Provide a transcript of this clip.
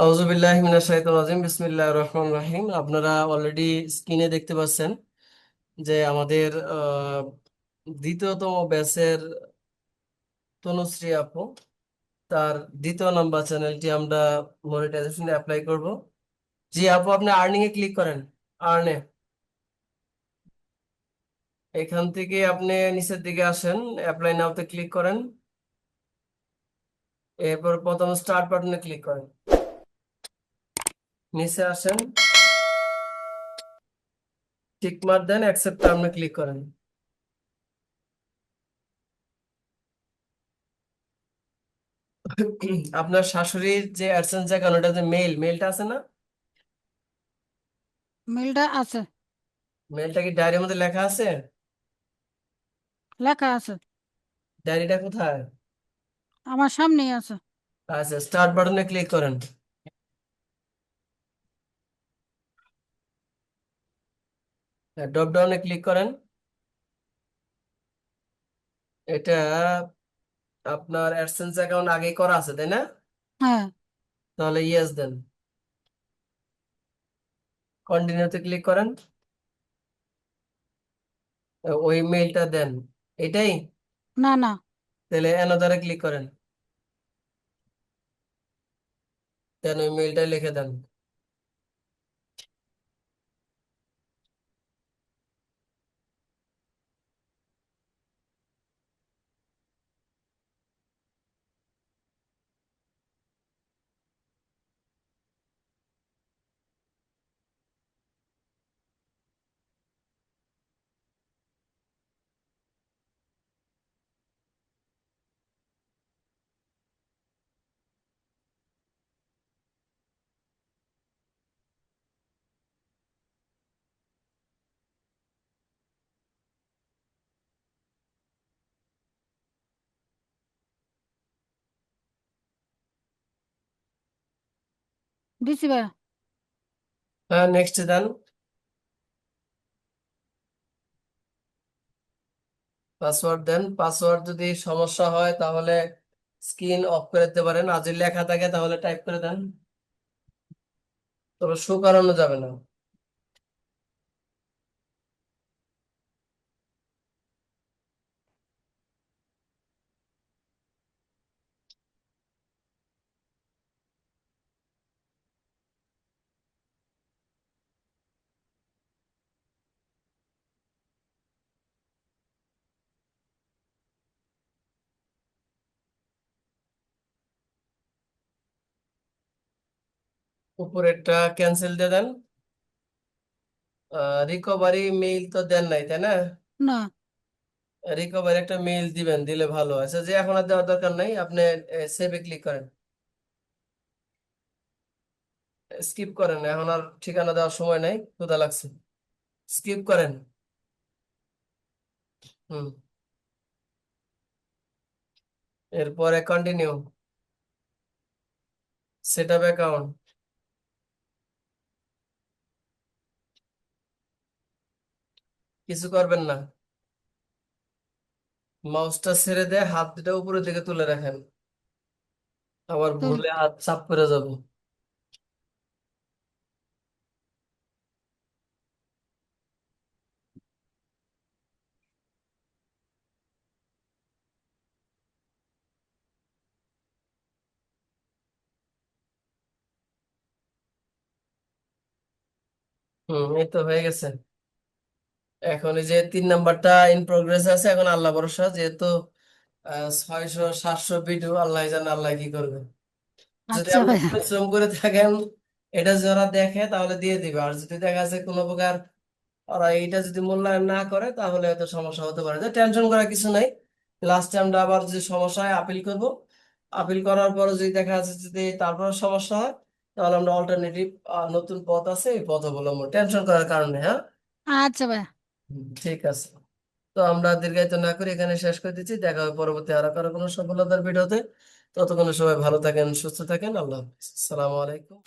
আউযুবিল্লাহি মিনাশ শাইতানির রাজিম বিসমিল্লাহির রহমানির রহিম। আপনারা অলরেডি স্ক্রিনে দেখতে পাচ্ছেন যে আমাদের দ্বিতীয়তম ব্যাচের তনুশ্রী আপু তার দ্বিতীয় নাম্বার চ্যানেলটি আমরা মনিটাইজেশনে অ্যাপ্লাই করব। জি আপু, আপনি আর্নিং এ ক্লিক করেন। আর্নে এখান থেকে আপনি নিচের দিকে আসেন, অ্যাপ্লাই নাওতে ক্লিক করেন, এরপর প্রথম স্টার্ট বাটনে ক্লিক করেন, নিচে আসেন, টিক মার্ক দেন, অ্যাকসেপ্ট টার্মে ক্লিক করেন। আপনার শাশুড়ির যে অ্যাডসেন্স অ্যাকাউন্ট, ওটা যে মেলটা আছে না? মেলটা আছে, মেলটা কি ডায়েরির মধ্যে লেখা আছে? লেখা আছে, ডায়েরিটা কোথায়? আমার সামনেই আছে। আচ্ছা, স্টার্ট বাটনে ক্লিক করেন, ড্রপ ডাউনে ক্লিক করেন। এটা আপনার অ্যাডসেন্স অ্যাকাউন্ট আগে করা আছে তাই না? হ্যাঁ, তাহলে ইয়েস দেন, কন্টিনিউতে ক্লিক করেন, ওই মেলটা দেন। এটাই? না না, তাহলে অ্যানাদারে ক্লিক করেন, দেন ওই মেলটাই লিখে দেন। দিছি ভাই। হ্যাঁ, নেক্সট দেন। পাসওয়ার্ড দেন। পাসওয়ার্ড যদি সমস্যা হয় তাহলে স্ক্রিন অফ করে দিতে পারেন, আর যদি লেখা থাকে তাহলে টাইপ করে দেন, তবে শো করানো যাবে না। উপরেরটা ক্যান্সেল দিয়ে দেন। রিকভারি মেইল তো দেন নাই তাই না? না, রিকভারি একটা মেইল দিবেন, দিলে ভালো হয়। আচ্ছা, যে এখন আর দেওয়ার দরকার নাই, আপনি সেভে ক্লিক করেন, স্কিপ করেন, এখন আর ঠিকানা দেওয়ার সময় নাই, ক্ষুধা লাগছে, স্কিপ করেন। হুম, এরপরে কন্টিনিউ, সেট আপ অ্যাকাউন্ট, কিছু করবেন না, মাউসটা ছেড়ে দিয়ে হাত দুটো উপরের দিকে তুলে রাখেন, আবার তুল ভুলে হাত চাপ করে যাবে। এই তো হয়ে গেছে। এখন এই যে 3 নাম্বারটা ইন প্রোগ্রেস আছে, এখন আল্লাহ ভরসা, যেহেতু 600 700 ভিডিও, আল্লাহ জানে আল্লাহ কি করবে। যদি আচ্ছা আপনি ভাইয়া। পরিশ্রম করে থাকেন, এটা যারা দেখে তাহলে দিয়ে দিবে, আর যদি দেখা যাচ্ছে কোনো প্রকার ওরা এইটা যদি মূল্যায়ন না করে তাহলে হয়তো সমস্যা হতে পারে। যে টেনশন করার কিছু নাই, লাস্টে আমরা আবার যদি সমস্যা হয় আপিল করব, আপিল করার পরে যদি দেখা যাচ্ছে যদি তারপর সমস্যা হয়, তাহলে আমরা অল্টারনেটিভ নতুন পথ আছে, এই পথ অবলম্বন, টেনশন করার কারণে। হ্যাঁ, আচ্ছা ভাইয়া। ঠিক আছে। তো আমরা দীর্ঘায়িত না করে এখানে শেষ করে দিচ্ছি, দেখা হবে পরবর্তী আরো কারো কোনো সফলতার ভিডিওতে। ততক্ষণ সবাই ভালো থাকেন, সুস্থ থাকেন, আল্লাহ হাফিজ, আসসালামু আলাইকুম।